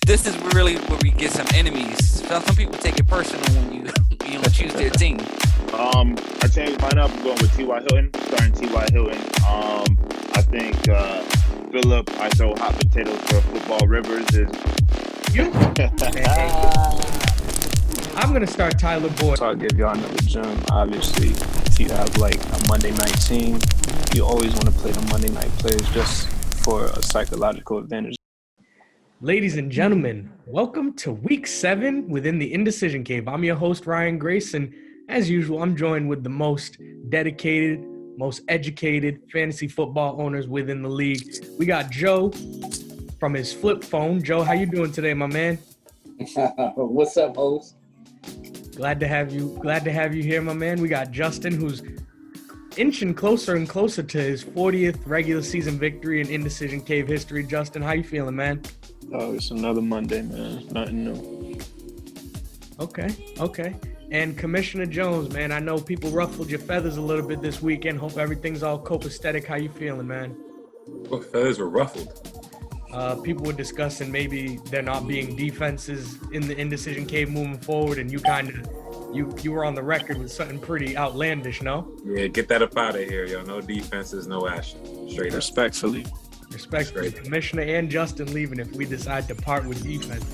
this is really where we get some enemies. Some people take it personal when you choose their team. I changed mine up. I'm going with T.Y. Hilton, starting T.Y. Hilton. I think Phillip, I throw hot potatoes for football. Rivers is. I'm gonna start Tyler Boyd. So I'll give y'all another gem. Obviously, if you have like a Monday night team, you always want to play the Monday night plays just for a psychological advantage. Ladies and gentlemen, welcome to week 7 within the Indecision Cave. I'm your host, Ryan Grace, and as usual, I'm joined with the most dedicated, most educated fantasy football owners within the league. We got Joe from his flip phone. Joe, how you doing today, my man? What's up, host? Glad to have you here, my man. We got Justin, who's inching closer and closer to his 40th regular season victory in Indecision Cave history. Justin, how you feeling, man? Oh, it's another Monday, man. Nothing new. Okay. And Commissioner Jones, man, I know people ruffled your feathers a little bit this weekend. Hope everything's all copacetic. How you feeling, man? What feathers were ruffled? People were discussing maybe there not being defenses in the Indecision Cave moving forward, and you were on the record with something pretty outlandish, no? Yeah, get that up out of here, yo. No defenses, no action. Straight up. Respectfully. Commissioner and Justin leaving if we decide to part with defense.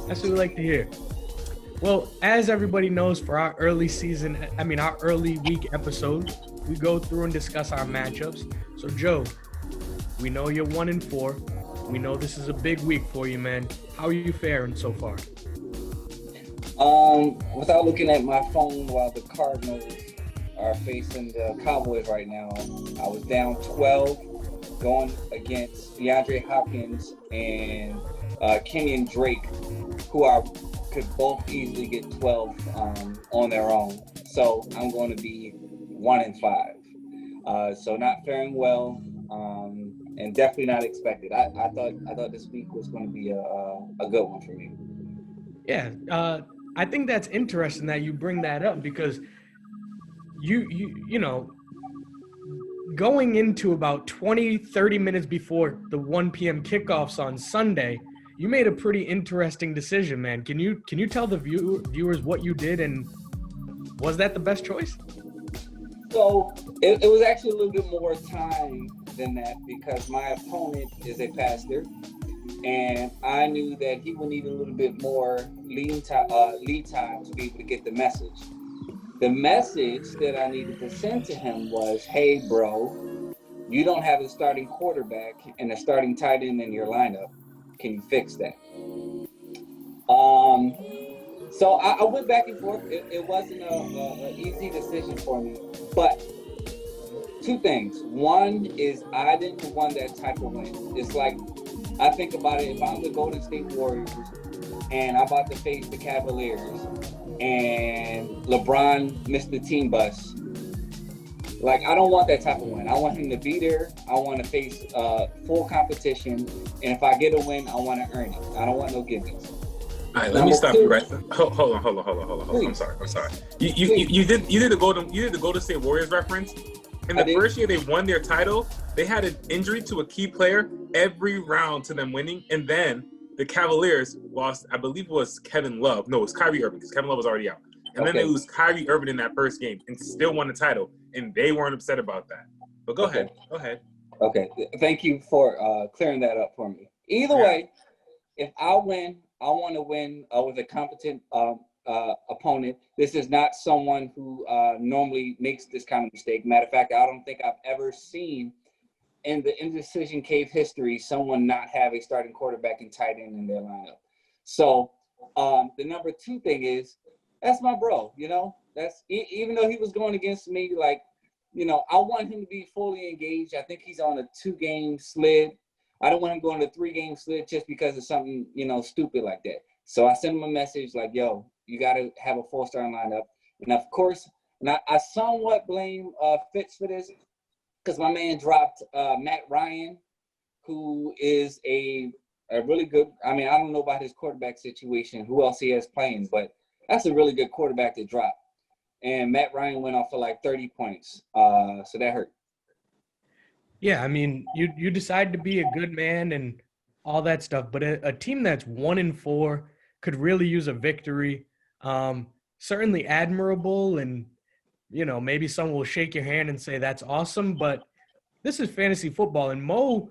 That's what we like to hear. Well, as everybody knows, for our early week episode, we go through and discuss our matchups. So, Joe, we know you're 1-4. We know this is a big week for you, man. How are you faring so far? Without looking at my phone while the Cardinals are facing the Cowboys right now, I was down 12 going against DeAndre Hopkins and Kenyon Drake, who could both easily get 12 on their own. So I'm going to be 1-5. So not faring well, and definitely not expected. I thought this week was going to be a good one for me. Yeah, I think that's interesting that you bring that up because you know, going into about 20-30 minutes before the 1 p.m. kickoffs on Sunday, you made a pretty interesting decision, man. Can you tell the viewers what you did, and was that the best choice? So it was actually a little bit more time than that because my opponent is a pastor, and I knew that he would need a little bit more lead time to be able to get the message. The message that I needed to send to him was, hey, bro, you don't have a starting quarterback and a starting tight end in your lineup. Can you fix that? So I went back and forth. It wasn't an easy decision for me. But two things. One is I didn't want that type of win. It's like, I think about it, if I'm the Golden State Warriors and I'm about to face the Cavaliers and LeBron missed the team bus, like, I don't want that type of win. I want him to be there. I want to face full competition. And if I get a win, I want to earn it. I don't want no givens. All right, let me stop you right there. Hold on. I'm sorry. You did the Golden State Warriors reference. In the first year they won their title, they had an injury to a key player every round to them winning, and then the Cavaliers lost, I believe it was Kevin Love. No, it was Kyrie Irving because Kevin Love was already out. And then they lose Kyrie Irving in that first game and still won the title, and they weren't upset about that. But go ahead. Okay. Thank you for clearing that up for me. Either way, if I win, I want to win with a competent opponent. This is not someone who normally makes this kind of mistake. Matter of fact, I don't think I've ever seen in the Indecision Cave history someone not have a starting quarterback and tight end in their lineup. So the number 2 thing is, that's my bro, you know. That's even though he was going against me, like, you know, I want him to be fully engaged. I think he's on a 2-game slid. I don't want him going to 3-game slid just because of something, you know, stupid like that. So I sent him a message like, yo, you got to have a 4-star lineup. And of course, I somewhat blame Fitz for this because my man dropped Matt Ryan, who is a really good, I mean, I don't know about his quarterback situation, who else he has playing, but that's a really good quarterback to drop. And Matt Ryan went off for like 30 points. So that hurt. Yeah, I mean, you decided to be a good man and all that stuff. But a team that's 1-4 could really use a victory. Certainly admirable, and maybe someone will shake your hand and say that's awesome. But this is fantasy football, and Mo,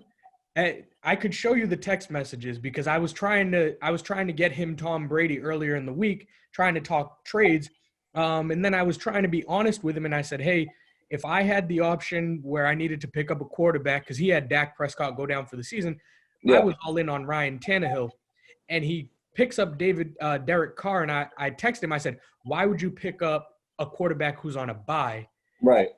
I could show you the text messages because I was trying to get him Tom Brady earlier in the week, trying to talk trades, and then I was trying to be honest with him, and I said, hey, if I had the option where I needed to pick up a quarterback because he had Dak Prescott go down for the season, I was all in on Ryan Tannehill, and he picks up Derek Carr, and I texted him. I said, why would you pick up a quarterback who's on a bye? Right.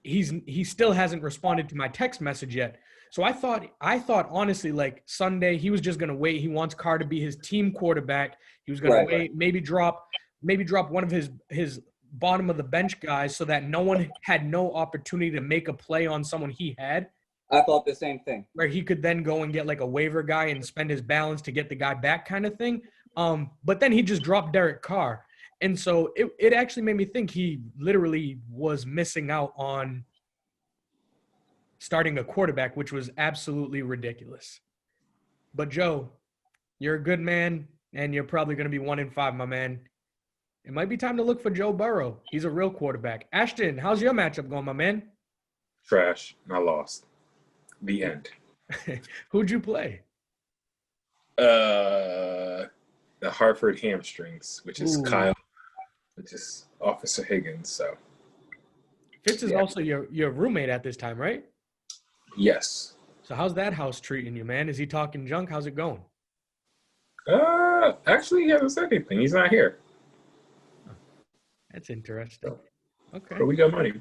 He still hasn't responded to my text message yet. So I thought honestly, like Sunday, he was just going to wait. He wants Carr to be his team quarterback. He was going to wait, maybe drop one of his bottom of the bench guys so that no one had no opportunity to make a play on someone he had. I thought the same thing. Where he could then go and get like a waiver guy and spend his balance to get the guy back kind of thing. But then he just dropped Derek Carr. And so it actually made me think he literally was missing out on starting a quarterback, which was absolutely ridiculous. But Joe, you're a good man, and you're probably going to be 1-5, my man. It might be time to look for Joe Burrow. He's a real quarterback. Ashton, how's your matchup going, my man? Trash. I lost. The end. Who'd you play? The Hartford Hamstrings, which is Kyle, which is Officer Higgins. So Fitz is also your roommate at this time, right? Yes. So how's that house treating you, man? Is he talking junk? How's it going? Actually, he hasn't said anything. He's not here. That's interesting. Okay. But we got money.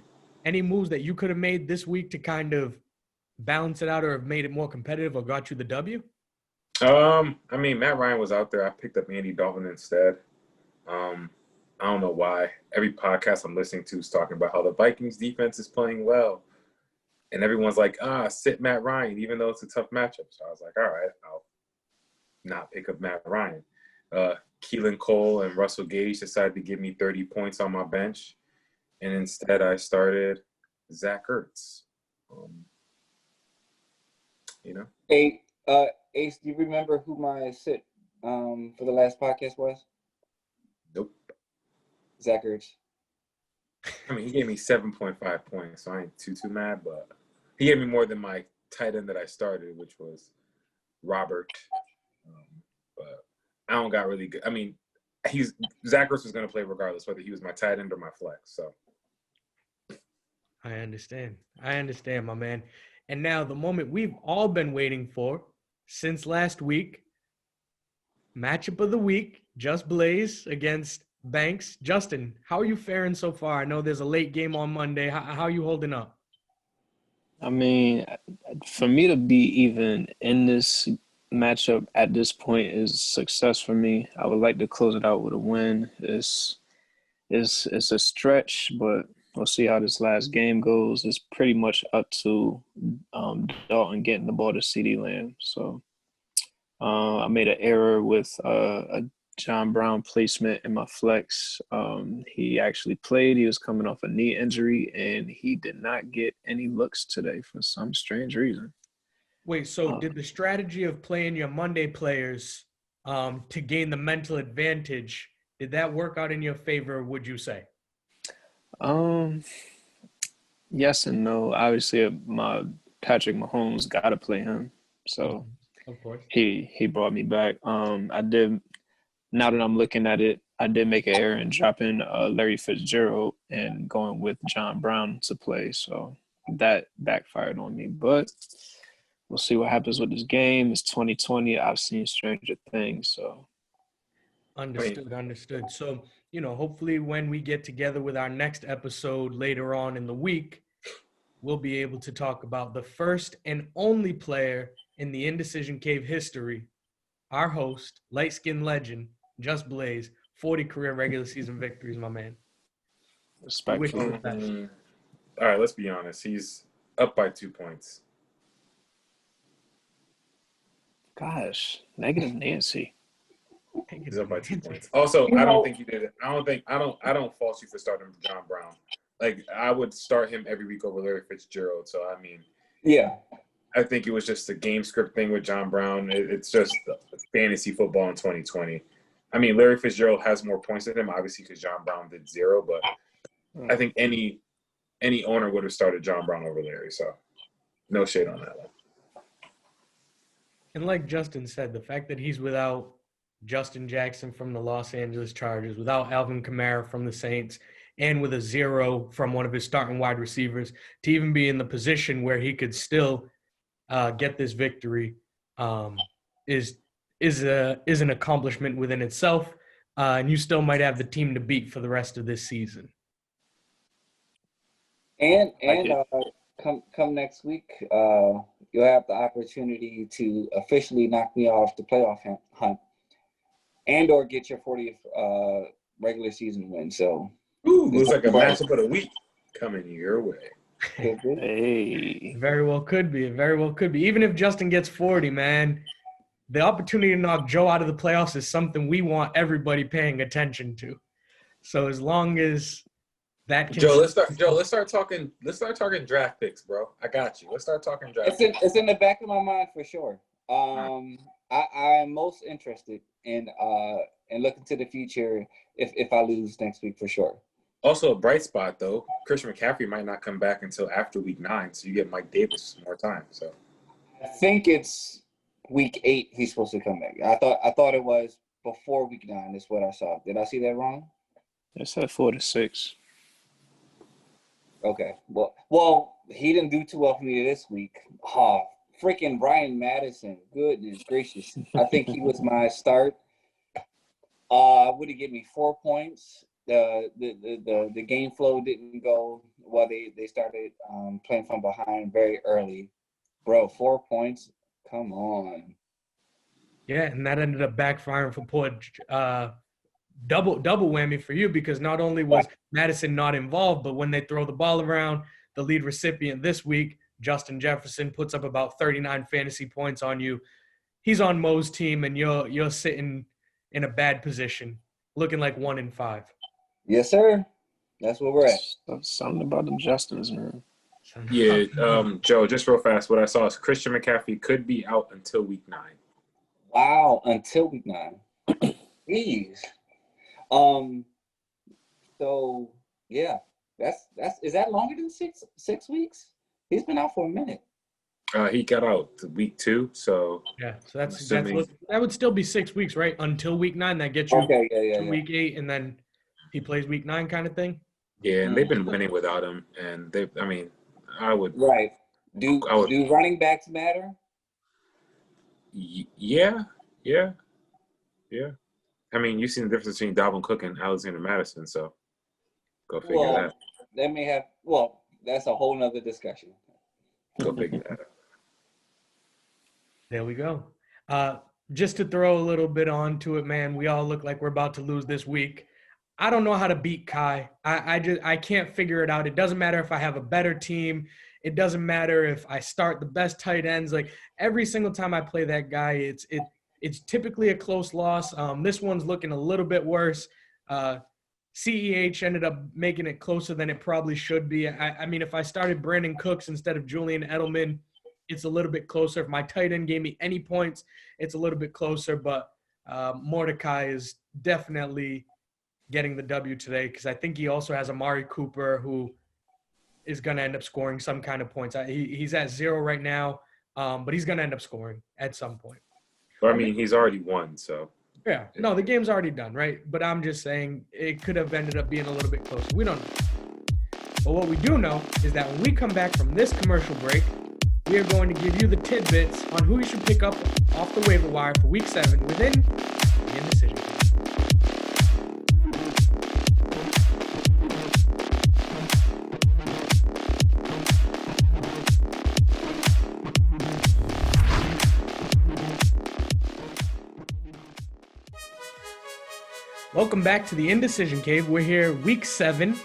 Any moves that you could have made this week to kind of balance it out or have made it more competitive or got you the W? I mean, Matt Ryan was out there. I picked up Andy Dalton instead. I don't know why. Every podcast I'm listening to is talking about how the Vikings defense is playing well. And everyone's like, sit Matt Ryan, even though it's a tough matchup. So I was like, all right, I'll not pick up Matt Ryan. Keelan Cole and Russell Gage decided to give me 30 points on my bench. And instead I started Zach Ertz. Hey, Ace, do you remember who my sit for the last podcast was? Nope. Zach Ertz. I mean, he gave me 7.5 points, so I ain't too mad, but he gave me more than my tight end that I started, which was Robert. But I don't got really good. I mean, Zach Ertz was going to play regardless, whether he was my tight end or my flex. So I understand, my man. And now the moment we've all been waiting for since last week, matchup of the week, Just Blaze against Banks. Justin, how are you faring so far? I know there's a late game on Monday. How are you holding up? I mean, for me to be even in this matchup at this point is success for me. I would like to close it out with a win. It's a stretch, but we'll see how this last game goes. It's pretty much up to Dalton getting the ball to CeeDee Lamb. So I made an error with a John Brown placement in my flex. He actually played. He was coming off a knee injury, and he did not get any looks today for some strange reason. Wait, so did the strategy of playing your Monday players to gain the mental advantage, did that work out in your favor, would you say? Yes and no. Obviously, my Patrick Mahomes got to play him, so of course he brought me back. I did. Now that I'm looking at it, I did make an error in dropping Larry Fitzgerald and going with John Brown to play, so that backfired on me. But we'll see what happens with this game. It's 2020. I've seen stranger things, so. Understood. So, hopefully when we get together with our next episode later on in the week, we'll be able to talk about the first and only player in the Indecision Cave history, our host, light-skinned legend, Just Blaze, 40 career regular season victories, my man. Respectful. All right, let's be honest. He's up by 2 points. Gosh, negative Nancy. He's up by 2 points. Also, I don't think you did it. I don't fault you for starting John Brown. Like, I would start him every week over Larry Fitzgerald. So I mean, yeah. I think it was just a game script thing with John Brown. It's just fantasy football in 2020. I mean, Larry Fitzgerald has more points than him, obviously, because John Brown did 0. But I think any owner would have started John Brown over Larry. So no shade on that one. And like Justin said, the fact that he's without Justin Jackson from the Los Angeles Chargers, without Alvin Kamara from the Saints, and with a 0 from one of his starting wide receivers, to even be in the position where he could still get this victory is an accomplishment within itself, and you still might have the team to beat for the rest of this season. And come next week, you'll have the opportunity to officially knock me off the playoff hunt, and or get your 40th regular season win. So, looks like a matchup of the week coming your way. Hey, Very well could be. It very well could be. Even if Justin gets 40, man, the opportunity to knock Joe out of the playoffs is something we want everybody paying attention to. So as long as that can Let's start talking draft picks, bro. I got you. Let's start talking draft picks. It's in the back of my mind for sure. I'm most interested in looking to the future if I lose next week for sure. Also, a bright spot, though, Christian McCaffrey might not come back until after week 9, so you get Mike Davis more time. So I think it's week 8 he's supposed to come back. I thought it was before week 9 is what I saw. Did I see that wrong? it said 4 to 6. Okay. Well, he didn't do too well for me this week. Freaking Brian Madison. Goodness gracious. I think he was my start. Would have given me 4 points. The game flow didn't go well. They started playing from behind very early. Bro, 4 points. Come on. Yeah, and that ended up backfiring for poor double whammy for you, because not only was Madison not involved, but when they throw the ball around, the lead recipient this week, Justin Jefferson, puts up about 39 fantasy points on you. He's on Mo's team, and you're sitting in a bad position, looking like 1-5. Yes, sir. That's where we're at. Something about them Justins, man. yeah, Joe, just real fast, what I saw is Christian McCaffrey could be out until week 9. Wow, until week 9. Jeez. So yeah, is that longer than 6 weeks? He's been out for a minute. He got out week 2, so Yeah, so that would still be 6 weeks, right? Until week 9, that gets you to week 8, and then he plays week 9 kind of thing. yeah, and they've been winning without him, and I would Right. Do running backs matter? Yeah. I mean, you've seen the difference between Dalvin Cook and Alexander Madison, so go figure that. They may have. That's a whole nother discussion. Go figure that out. There we go. Just to throw a little bit onto it, man, we all look like we're about to lose this week. I don't know how to beat Kai. I can't figure it out. It doesn't matter if I have a better team. It doesn't matter if I start the best tight ends. Like every single time I play that guy, it's typically a close loss. This one's looking a little bit worse. CEH ended up making it closer than it probably should be. I mean, if I started Brandon Cooks instead of Julian Edelman, it's a little bit closer. If my tight end gave me any points, it's a little bit closer. But Mordecai is definitely getting the W today, because I think he also has Amari Cooper, who is going to end up scoring some kind of points. He's at 0 right now, but he's going to end up scoring at some point. But I mean, he's already won, so. Yeah. No, the game's already done, right? But I'm just saying it could have ended up being a little bit closer. We don't know. But what we do know is that when we come back from this commercial break, we are going to give you the tidbits on who you should pick up off the waiver wire for Week 7 within the Indecision. Welcome back to the Indecision Cave. We're here Week 7,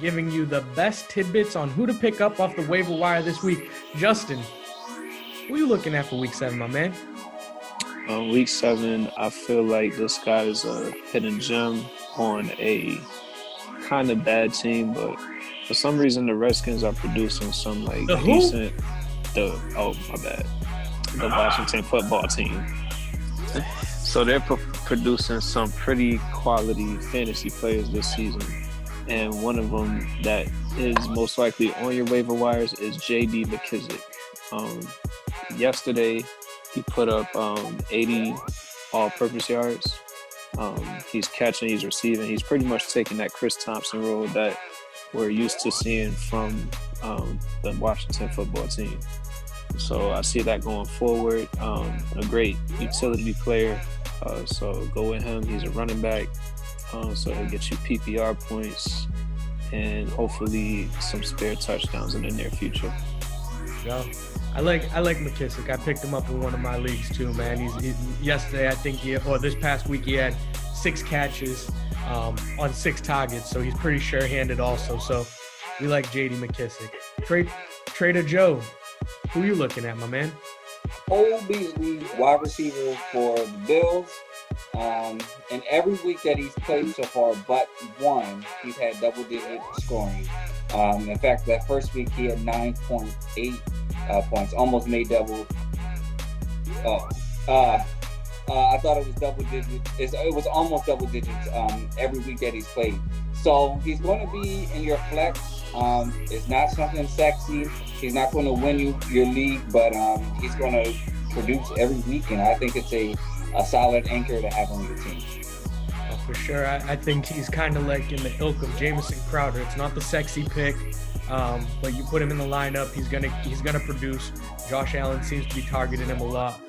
giving you the best tidbits on who to pick up off the waiver wire this week. Justin, who are you looking at for Week 7, my man? Week 7, I feel like this guy is a hidden gem on a kind of bad team, but for some reason the Redskins are producing some The who? decent. The Washington football team. So they're producing some pretty quality fantasy players this season. And one of them that is most likely on your waiver wires is J.D.Mckissic. Yesterday, he put up 80 all-purpose yards. He's catching, he's receiving. He's pretty much taking that Chris Thompson role that we're used to seeing from the Washington football team. So I see that going forward. A great utility player. So go with him. He's a running back. So he'll get you PPR points and hopefully some spare touchdowns in the near future. Yeah. I like Mckissick. I picked him up in one of my leagues too, man. He's yesterday, I think this past week he had 6 catches on 6 targets, so he's pretty sure-handed also. So we like J.D.Mckissic. Trader Joe, who you looking at, my man? Beasley, wide receiver for the Bills. And every week that he's played so far, but one, he's had double-digit scoring. In fact, that first week he had 9.8 points, almost made double. I thought it was double digits. It was almost double digits every week that he's played. So he's going to be in your flex. It's not something sexy. He's not going to win you your league, but he's going to produce every week, and I think it's a solid anchor to have on your team. Oh, for sure. I think he's kind of like in the ilk of Jamison Crowder. It's not the sexy pick, but you put him in the lineup, he's gonna produce. Josh Allen seems to be targeting him a lot,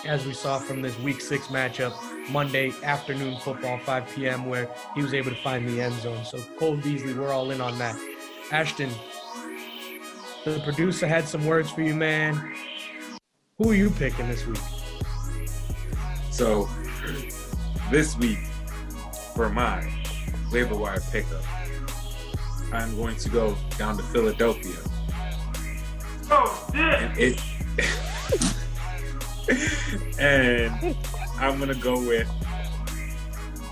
as we saw from this Week 6 matchup, Monday afternoon football, 5 p.m., where he was able to find the end zone. So Cole Beasley, we're all in on that. Ashton, the producer had some words for you, man. Who are you picking this week? So this week, for my waiver wire pickup, I'm going to go down to Philadelphia. Oh, shit! And I'm going to go with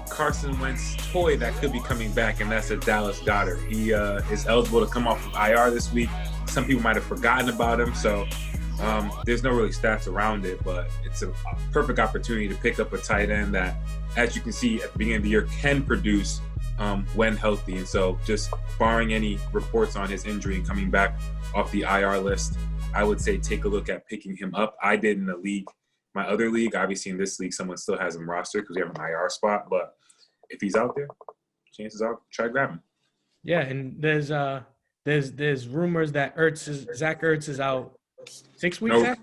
Carson Wentz toy that could be coming back, and that's a Dallas Goedert. He is eligible to come off of IR this week. Some people might have forgotten about him, so there's no really stats around it, but it's a perfect opportunity to pick up a tight end that, as you can see at the beginning of the year, can produce when healthy. And so just barring any reports on his injury and coming back off the IR list, I would say take a look at picking him up. I did in the league, my other league. Obviously in this league, someone still has him rostered because we have an IR spot, but if he's out there, chances are try to grab him. Yeah, and there's rumors that Zach Ertz is out 6 weeks after?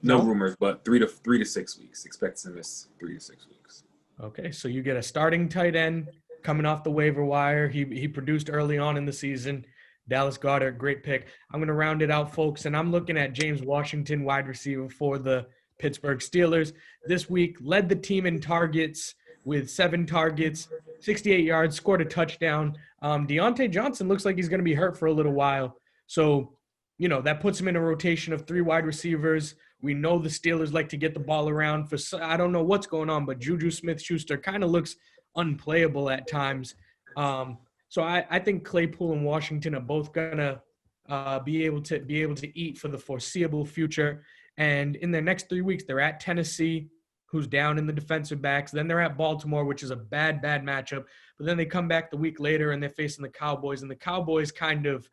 No rumors, but 3 to 6 weeks. Expect to miss 3 to 6 weeks. Okay, so you get a starting tight end coming off the waiver wire. He produced early on in the season. Dallas Goedert, great pick. I'm going to round it out, folks, and I'm looking at James Washington, wide receiver for the Pittsburgh Steelers. This week led the team in targets with 7 targets, 68 yards, scored a touchdown. Deontay Johnson looks like he's going to be hurt for a little while. So, that puts him in a rotation of 3 wide receivers. We know the Steelers like to get the ball around. I don't know what's going on, but Juju Smith-Schuster kind of looks unplayable at times. So I think Claypool and Washington are both gonna be able to eat for the foreseeable future. And in their next 3 weeks, they're at Tennessee, who's down in the defensive backs. Then they're at Baltimore, which is a bad matchup. But then they come back the week later and they're facing the Cowboys, and the Cowboys kind of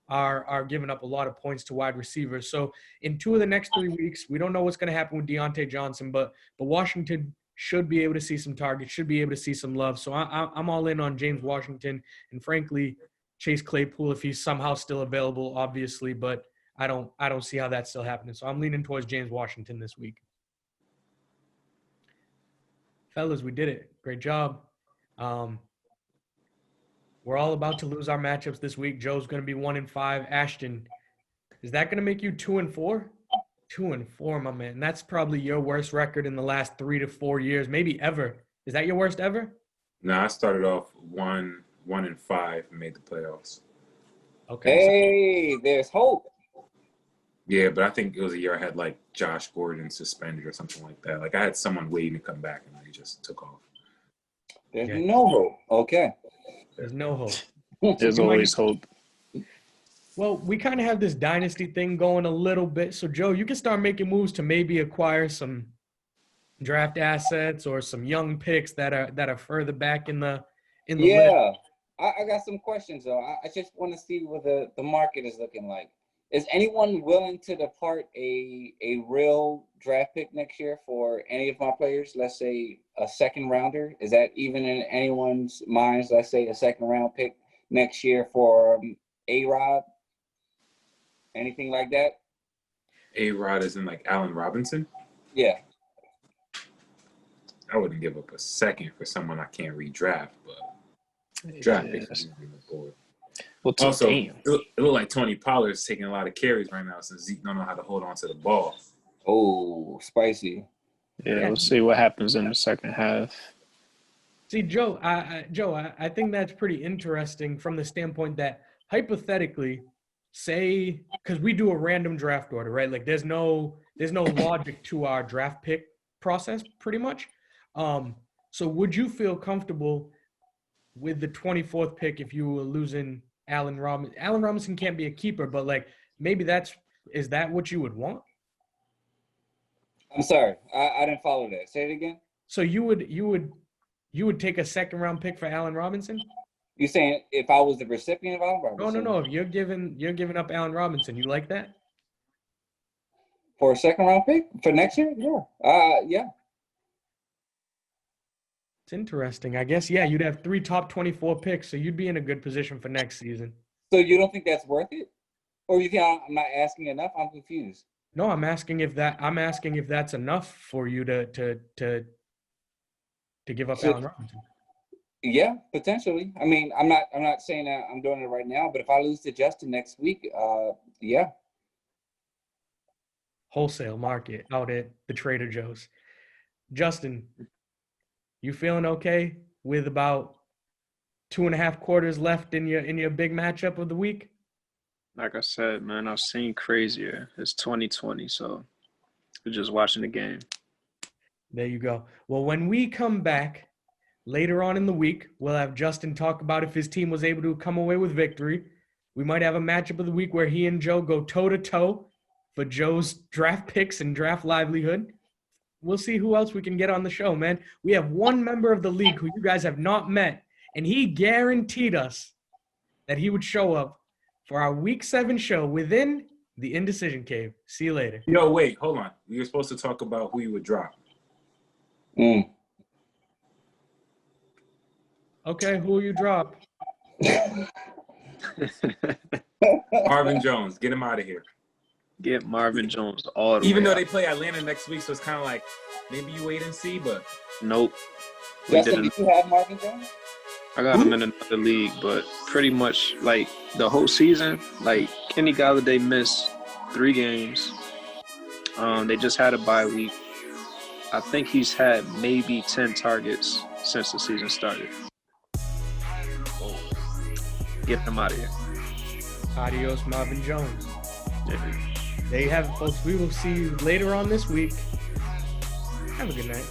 are giving up a lot of points to wide receivers. So in 2 of the next 3 weeks, we don't know what's going to happen with Deontay Johnson, but Washington should be able to see some targets, should be able to see some love. So I'm all in on James Washington and, frankly, Chase Claypool if he's somehow still available, obviously, but I don't see how that's still happening. So I'm leaning towards James Washington this week. Fellas, we did it. Great job. We're all about to lose our matchups this week. Joe's going to be 1-5. Ashton, is that going to make you 2-4? 2-4, my man. That's probably your worst record in the last 3 to 4 years, maybe ever. Is that your worst ever? No, I started off 1-5 and made the playoffs. Okay. Hey, there's hope. Yeah, but I think it was a year I had like Josh Gordon suspended or something like that. Like I had someone waiting to come back and they just took off. There's no hope. Okay. There's no hope. There's always hope. Well, we kind of have this dynasty thing going a little bit. So, Joe, you can start making moves to maybe acquire some draft assets or some young picks that are further back in the list. Yeah. I got some questions, though. I just want to see what the market is looking like. Is anyone willing to depart a real draft pick next year for any of my players? Let's say a second rounder. Is that even in anyone's minds? Let's say a second round pick next year for A-Rod? Anything like that? A-Rod is in like Allen Robinson? Yeah. I wouldn't give up a second for someone I can't redraft, but draft picks on the board. Well, Also, damn. it looked like Tony Pollard's taking a lot of carries right now since Zeke don't know how to hold on to the ball. Oh, spicy. Yeah, we'll see what happens in the second half. See, Joe, I think that's pretty interesting from the standpoint that hypothetically, say, because we do a random draft order, right? Like there's no logic to our draft pick process, pretty much. So would you feel comfortable with the 24th pick if you were losing Allen Robinson? Allen Robinson can't be a keeper, but like maybe is that what you would want? I'm sorry, I didn't follow that. Say it again. So you would take a second round pick for Allen Robinson? You saying if I was the recipient of Allen Robinson? No. You're giving up Allen Robinson. You like that? For a second round pick for next year? Yeah. Yeah. It's interesting. I guess, yeah, you'd have 3 top 24 picks, so you'd be in a good position for next season. So you don't think that's worth it? Or you think I'm not asking enough? I'm confused. No, I'm asking if that's enough for you to give up Allen Robinson. Yeah, potentially. I mean, I'm not saying that I'm doing it right now, but if I lose to Justin next week, yeah. Wholesale market out at the Trader Joe's. Justin, you feeling okay with about 2.5 quarters left in your big matchup of the week? Like I said, man, I've seen crazier. It's 2020, so we're just watching the game. There you go. Well, when we come back later on in the week, we'll have Justin talk about if his team was able to come away with victory. We might have a matchup of the week where he and Joe go toe-to-toe for Joe's draft picks and draft livelihood. We'll see who else we can get on the show, man. We have one member of the league who you guys have not met, and he guaranteed us that he would show up for our Week 7 show within the Indecision Cave. See you later. Yo, wait, hold on. We were supposed to talk about who you would drop. Okay, who will you drop? Marvin Jones. Get him out of here. Get Marvin Jones all the Even way though out. they play Atlanta next week, so it's kind of like maybe you wait and see, but Nope. Justin, do you have Marvin Jones? I got him in another league, but pretty much like the whole season, like Kenny Galladay missed 3 games. They just had a bye week. I think he's had maybe 10 targets since the season started. Get him out of here. Adios, Marvin Jones. Yeah. There you have it, folks. We will see you later on this week. Have a good night.